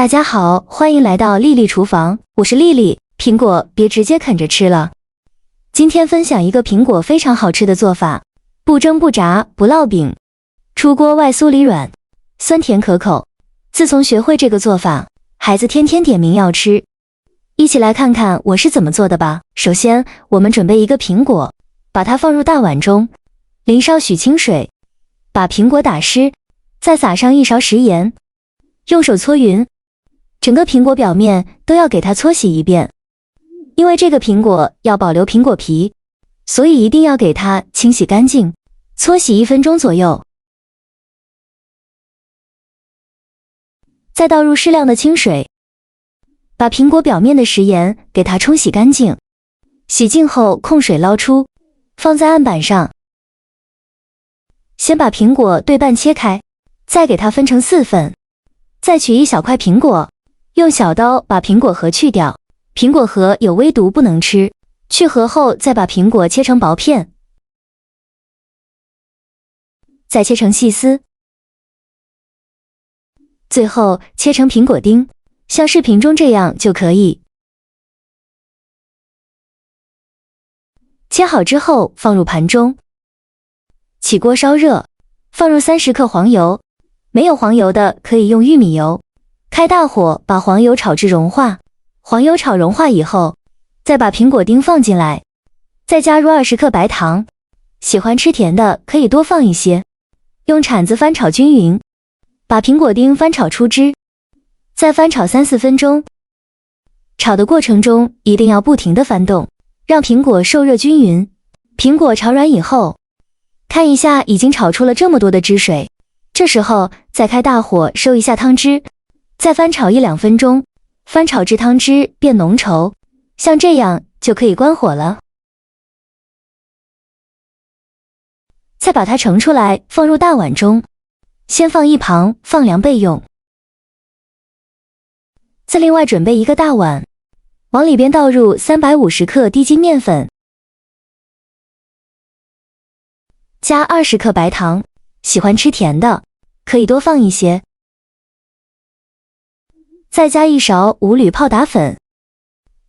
大家好，欢迎来到丽丽厨房，我是丽丽。苹果别直接啃着吃了。今天分享一个苹果非常好吃的做法，不蒸不炸不烙饼，出锅外酥里软，酸甜可口。自从学会这个做法，孩子天天点名要吃。一起来看看我是怎么做的吧。首先，我们准备一个苹果，把它放入大碗中，淋少许清水，把苹果打湿，再撒上1勺食盐，用手搓匀。整个苹果表面都要给它搓洗一遍，因为这个苹果要保留苹果皮，所以一定要给它清洗干净，搓洗1分钟左右。再倒入适量的清水，把苹果表面的食盐给它冲洗干净，洗净后控水捞出，放在案板上。先把苹果对半切开，再给它分成4份，再取一小块苹果，用小刀把苹果核去掉，苹果核有微毒不能吃，去核后再把苹果切成薄片，再切成细丝，最后切成苹果丁，像视频中这样就可以。切好之后放入盘中，起锅烧热，放入30克黄油，没有黄油的可以用玉米油。开大火把黄油炒至融化，黄油炒融化以后，再把苹果丁放进来，再加入20克白糖，喜欢吃甜的可以多放一些，用铲子翻炒均匀，把苹果丁翻炒出汁，再翻炒3-4分钟。炒的过程中一定要不停地翻动，让苹果受热均匀。苹果炒软以后，看一下已经炒出了这么多的汁水，这时候再开大火收一下汤汁，再翻炒1-2分钟，翻炒至汤汁变浓稠，像这样就可以关火了。再把它盛出来放入大碗中，先放一旁放凉备用。再另外准备一个大碗，往里边倒入350克低筋面粉，加20克白糖，喜欢吃甜的可以多放一些。再加1勺五铝泡打粉，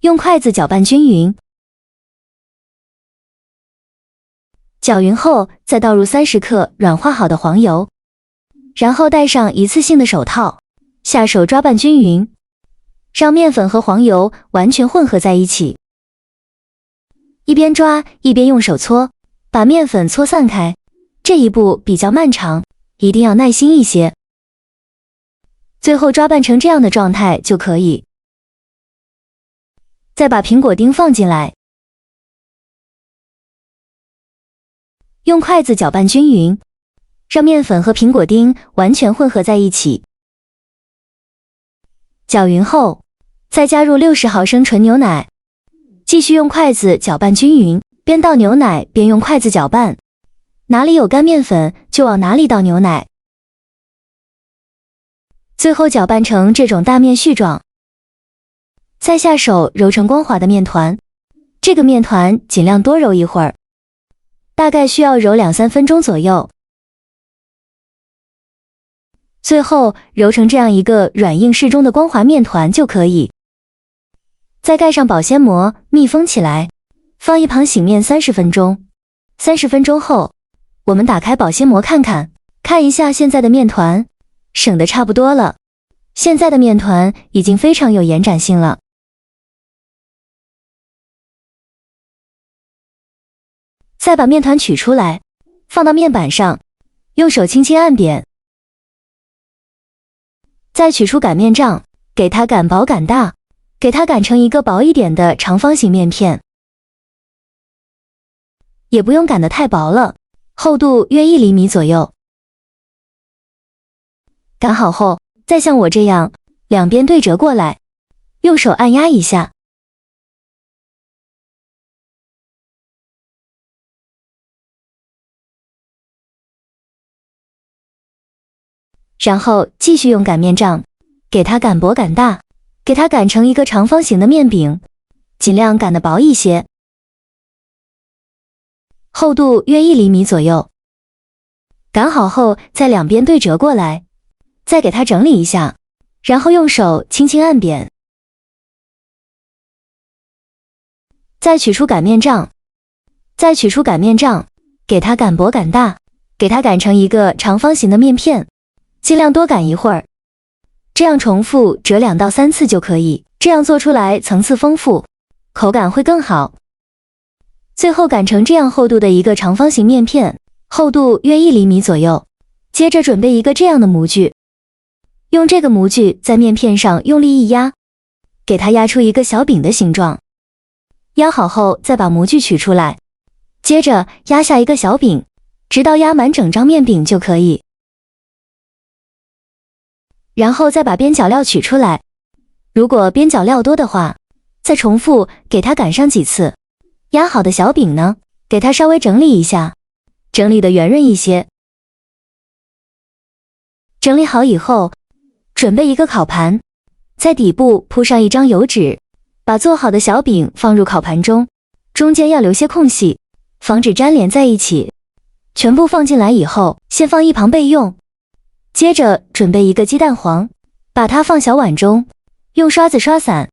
用筷子搅拌均匀。搅匀后再倒入30克软化好的黄油，然后戴上一次性的手套，下手抓拌均匀，让面粉和黄油完全混合在一起。一边抓一边用手搓，把面粉搓散开，这一步比较漫长，一定要耐心一些。最后抓拌成这样的状态就可以。再把苹果丁放进来，用筷子搅拌均匀，让面粉和苹果丁完全混合在一起。搅匀后，再加入60毫升纯牛奶，继续用筷子搅拌均匀，边倒牛奶边用筷子搅拌，哪里有干面粉就往哪里倒牛奶。最后搅拌成这种大面絮状，再下手揉成光滑的面团。这个面团尽量多揉一会儿，大概需要揉2-3分钟左右。最后揉成这样一个软硬适中的光滑面团就可以。再盖上保鲜膜密封起来，放一旁醒面30分钟。30分钟后，我们打开保鲜膜看一下现在的面团，省得差不多了。现在的面团已经非常有延展性了。再把面团取出来，放到面板上，用手轻轻按扁。再取出擀面杖，给它擀薄擀大，给它擀成一个薄一点的长方形面片。也不用擀得太薄了，厚度约1厘米左右。擀好后，再像我这样两边对折过来，用手按压一下。然后继续用擀面杖，给它擀薄擀大，给它擀成一个长方形的面饼，尽量擀得薄一些，厚度约1厘米左右。擀好后，在两边对折过来，再给它整理一下，然后用手轻轻按扁。再取出擀面杖，给它擀薄擀大，给它擀成一个长方形的面片，尽量多擀一会儿。这样重复折2到3次就可以，这样做出来层次丰富，口感会更好。最后擀成这样厚度的一个长方形面片，厚度约1厘米左右。接着准备一个这样的模具，用这个模具在面片上用力一压，给它压出一个小饼的形状。压好后再把模具取出来，接着压下一个小饼，直到压满整张面饼就可以。然后再把边角料取出来，如果边角料多的话，再重复给它擀上几次。压好的小饼呢，给它稍微整理一下，整理的圆润一些。整理好以后，准备一个烤盘，在底部铺上一张油纸，把做好的小饼放入烤盘中，中间要留些空隙，防止粘连在一起。全部放进来以后，先放一旁备用。接着准备一个鸡蛋黄，把它放小碗中，用刷子刷散。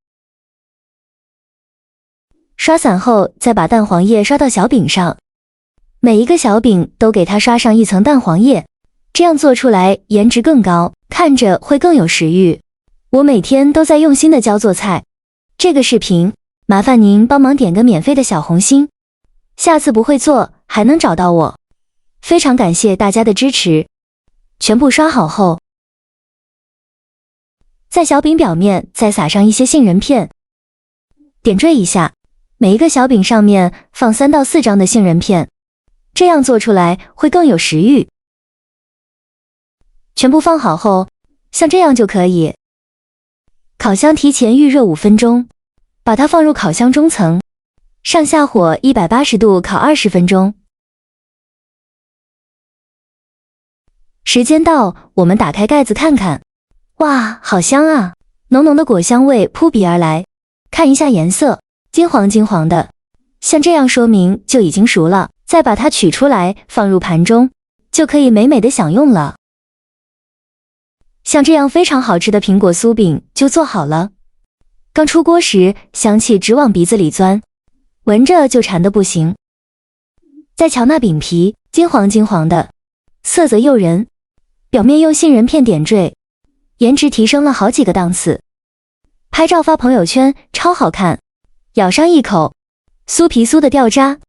刷散后，再把蛋黄液刷到小饼上，每一个小饼都给它刷上一层蛋黄液，这样做出来颜值更高，看着会更有食欲。我每天都在用心的教做菜，这个视频麻烦您帮忙点个免费的小红心，下次不会做还能找到我。非常感谢大家的支持。全部刷好后，在小饼表面再撒上一些杏仁片，点缀一下，每一个小饼上面放3到4张的杏仁片，这样做出来会更有食欲。全部放好后，像这样就可以。烤箱提前预热5分钟，把它放入烤箱中层，上下火180度烤20分钟。时间到，我们打开盖子看看，哇，好香啊！浓浓的果香味扑鼻而来。看一下颜色，金黄金黄的，像这样说明就已经熟了。再把它取出来放入盘中，就可以美美的享用了。像这样非常好吃的苹果酥饼就做好了。刚出锅时，香气直往鼻子里钻，闻着就馋得不行。再瞧那饼皮，金黄金黄的，色泽诱人，表面用杏仁片点缀，颜值提升了好几个档次。拍照发朋友圈超好看。咬上一口，酥皮酥的掉渣，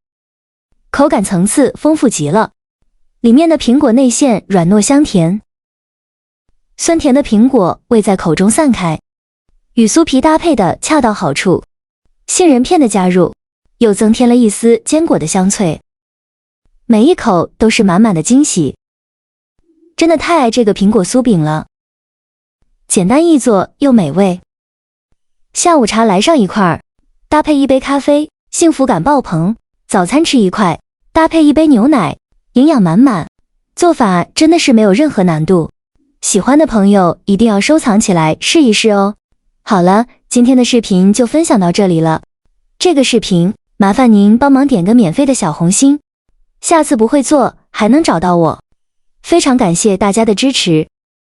口感层次丰富极了。里面的苹果内馅软糯香甜，酸甜的苹果味在口中散开，与酥皮搭配的恰到好处。杏仁片的加入，又增添了一丝坚果的香脆。每一口都是满满的惊喜。真的太爱这个苹果酥饼了，简单易做又美味。下午茶来上一块，搭配一杯咖啡，幸福感爆棚。早餐吃一块，搭配一杯牛奶，营养满满。做法真的是没有任何难度，喜欢的朋友一定要收藏起来试一试哦。好了，今天的视频就分享到这里了。这个视频麻烦您帮忙点个免费的小红心，下次不会做还能找到我。非常感谢大家的支持。